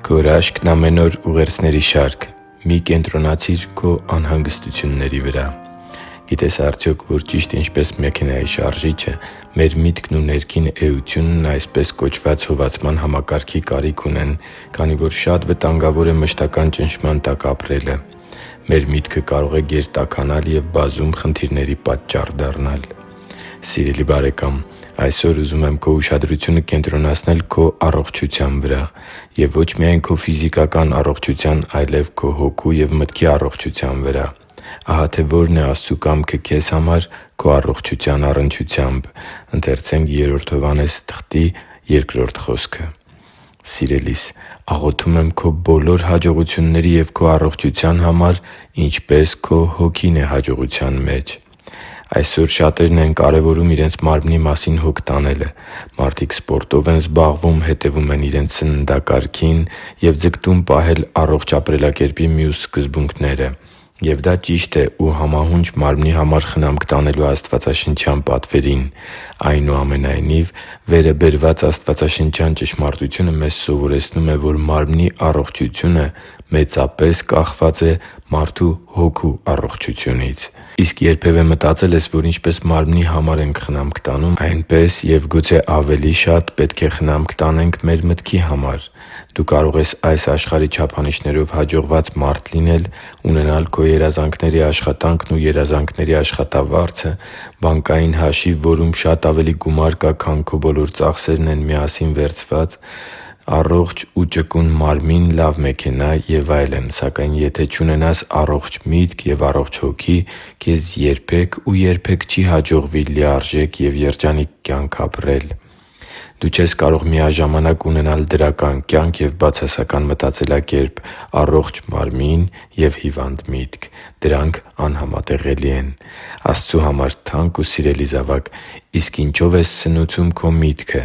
Քո հրաշքն ամեն օր ուղերձների շարք։ Մի կենտրոնացիր քո անհանգստությունների վրա։ Գիտես արդյոք, որ ճիշտ ինչպես մեքենայի շարժիչը, մեր միտքն ու ներքին էությունն այսպես կոչված հովացման համակարգի կարիք ունեն, քանի որ շատ վտանգավոր է մշտական ճնշման տակ ապրելը։ Մեր միտքը կարող է գերտաքանալ և բազում խնդիրների պատճառ դառնալ։ Սիրելի՛ բարեկամ, այսօր ուզում եմ քո ուշադրությունը կենտրոնացնել քո առողջության վրա։ Եվ ոչ միայն քո ֆիզիկական առողջության, այլև քո հոգու և մտքի առողջության վրա։ Ահա թե որն է Աստծու կամքը քեզ համար քո առողջության առնչությամբ։ «Սիրելի՛ս, աղոթում եմ քո բոլոր հաջողությունների և քո առողջության համար, ինչպես քո հոգին է հաջողության մեջ» (Բ Հովհաննես 1.2)։ Այսօր շատերն են կարևորում իրենց մարմնի մասին հոգ տանելը։ Մարդիկ սպորտով են զբաղվում, հետևում են իրենց սննդակարգին և ձգտում պահել առողջ ապրելակերպի մյուս սկզբունքները։ Եվ դա ճիշտ է ու համահունչ մարմնի համար խնամք տանելու աստվածաշնչյան պատվերին։ Այնուամենայնիվ, վերը բերված աստվածաշնչյան ճշմարտությունը մեզ սովորեցնում է, որ մարմնի առողջությունը մեծապես կախված է մարդու հոգու առողջությունից։ Իսկ երբևէ մտածե՞լ ես, որ ինչպես մարմնի համար ենք խնամք տանում, այնպես և գուցե ավելի շատ պետք է խնամք տանենք մեր մտքի համար։ Դու կարող ես այս աշխարհի չափանիշներով հաջողված մարդ լինել, ունենալ քո երազանքների աշխատանքն ու երազանքների աշխատավարձը, բանկային հաշիվ, որում շատ ավելի գումար կա, քան քո բոլոր ծախսերն են միասին վերցված, առողջ ու ճկուն մարմին, լավ մեքենա և այլն, սակայն եթե չունենաս առողջ միտք և առողջ հոգի, քեզ երբե՛ք ու երբե՛ք չի հաջողվի լիարժեք և երջանիկ կյանք ապրել։ Դու չես կարող միաժամանակ ունենալ դրական կյանք և բացասական մտածելակերպ, առողջ մարմին և հիվանդ միտք։ Դրանք անհամատեղելի են։ Աստծու համար թանկ ու սիրելի՛ զավակ, իսկ ինչո՞վ ես սնուցում քո միտքը։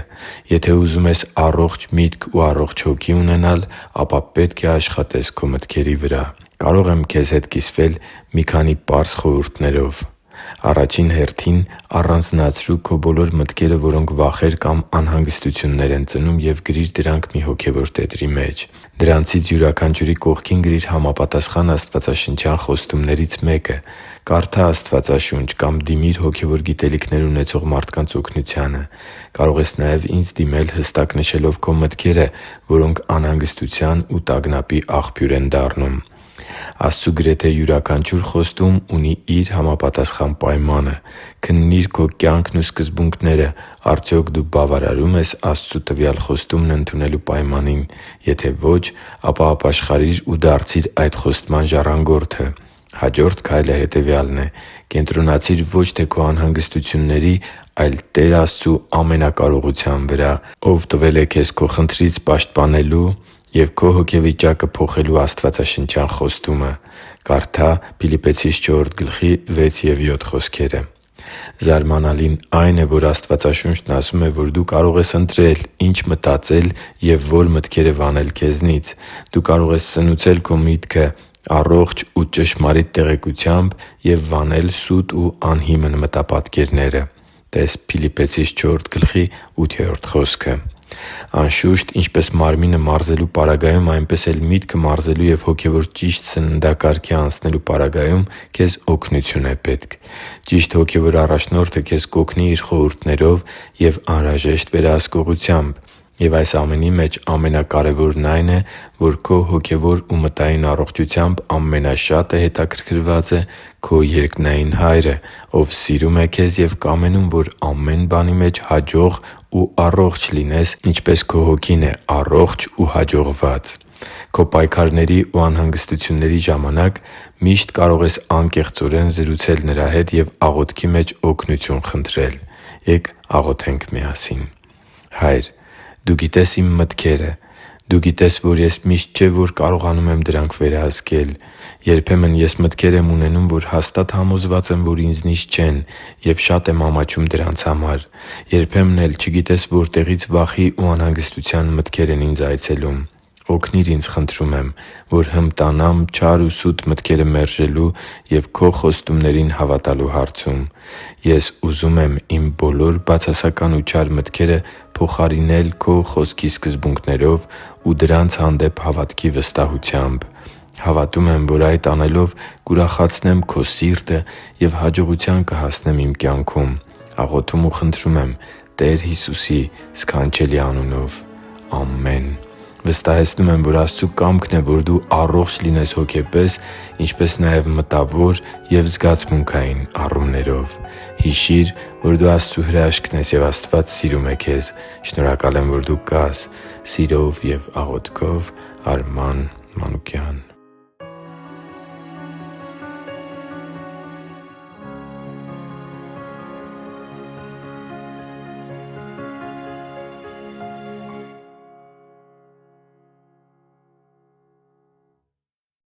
Եթե ուզում ես առողջ միտք ու առողջ հոգի ունենալ, ապա պետք է աշխատես քո մտքերի վրա։ Կարո՞ղ եմ քեզ հետ կիսվել մի քանի պարզ խորհուրդներով։ Առաջին հերթին առանձնացրու քո բոլոր մտքերը, որոնք վախեր կամ անհանգստություններ են ծնում, և գրիր դրանք մի հոգևոր տետրի մեջ։ Դրանցից յուրաքանչյուրի կողքին գրիր համապատասխան աստվածաշնչյան խոստումներից մեկը։ Կարդա Աստվածաշունչ կամ դիմիր հոգևոր գիտելիքներ ունեցող մարդկանց օգնությանը։ Կարող ես նաև ինձ դիմել՝ հստակ նշելով քո մտքերը, որոնք անհանգստության ու տագնապի աղբյուր են դառնում։ Աստծու գրեթե յուրաքանչյուր խոստում ունի իր համապատասխան պայմանը։ Քննի՛ր քո կյանքն ու սկզբունքները՝ արդյոք դու բավարարո՞ւմ ես Աստծու տվյալ խոստումն ընդունելու պայմանին։ Եթե ոչ, ապա ապաշխարիր ու դարձի՛ր այդ խոստման ժառանգորդը։ Հաջորդ քայլը հետևյալն է՝ կենտրոնացի՛ր ոչ թե քո անհանգստությունների, այլ Տեր Աստծու ամենակարողության վրա, Ով տվել է քեզ քո խնդրից պաշտպանելու և քո հոգեվիճակը փոխելու աստվածաշնչյան խոստումը։ Կարդա՛ Փիլիպպեցիս 4.6-7 խոսքերը։ Զարմանալին այն է, որ Աստվածաշունչն ասում է, որ դու կարող ես ընտրել՝ ինչ մտածել և ո՛ր մտքերը վանել քեզնից։ Դու կարող ես սնուցել քո միտքը առողջ ու ճշմարիտ տեղեկությամբ և վանել սուտ ու անհիմն մտապատկերները (տե՛ս Փիլիպպեցիս 4.8 խոսքը)։ Անշուշտ, ինչպես մարմինը մարզելու պարագայում, այնպես էլ միտքը մարզելու և հոգևոր ճիշտ սննդակարգի անցնելու պարագայում քեզ օգնություն է պետք։ Ճիշտ հոգևոր առաջնորդը քեզ կօգնի իր խորհուրդներով և անհրաժեշտ վերահսկողությամբ։ Եվ այս ամենի մեջ ամենակարևորն այն է, որ քո հոգևոր ու մտային առողջությամբ ամենաշատը հետաքրքրված է քո երկնային Հայրը, Ով սիրում է քեզ և կամենում, որ ամեն բանի մեջ հաջող ու առողջ լինես, ինչպես քո հոգին է առողջ ու հաջողված։ Քո պայքարների ու անհանգստությունների ժամանակ միշտ կարող ես անկեղծորեն զրուցել Նրա հետ և աղոթքի մեջ օգնություն խնդրել։ Ե՛կ աղոթենք միասին։ Հա՛յր, Դու գիտես իմ մտքերը։ Դու գիտես, որ ես միշտ չէ, որ կարողանում եմ դրանք վերահսկել։ Երբեմն ես մտքեր եմ ունենում, որ հաստատ համոզված եմ, որ ինձնից չեն, և շատ եմ ամաչում դրանց համար։ Երբեմն էլ չգիտես որտեղից վախի ու անհանգստության մտքեր են ինձ այցելում։ Օգնի՛ր ինձ, խնդրում եմ, որ հմտանամ չար ու սուտ մտքերը մերժելու և Քո խոստումներին հավատալու հարցում։ Ես ուզում եմ իմ բոլոր բացասական ու չար մտքերը փոխարինել Քո Խոսքի սկզբունքներով ու դրանց հանդեպ հավատքի վստահությամբ։ Հավատում եմ, որ այդ անելով կուրախացնեմ Քո սիրտը և հաջողության կհասնեմ իմ կյանքում։ Աղոթում ու խնդրում եմ Տեր Հիսուսի սքանչելի անունով։ Ամեն։ Վստահեցնում եմ, որ Աստծու կամքն է, որ դու առողջ լինես հոգեպես, ինչպես նաև մտավոր և զգացմունքային առումներով։ Հիշի՛ր, որ դու Աստծո հրաշքն ես, և Աստված սիրում է քեզ։ Շնորհակալ եմ, որ դու կա՛ս։ Սիրով և աղոթքով, Արման Մանուկյան։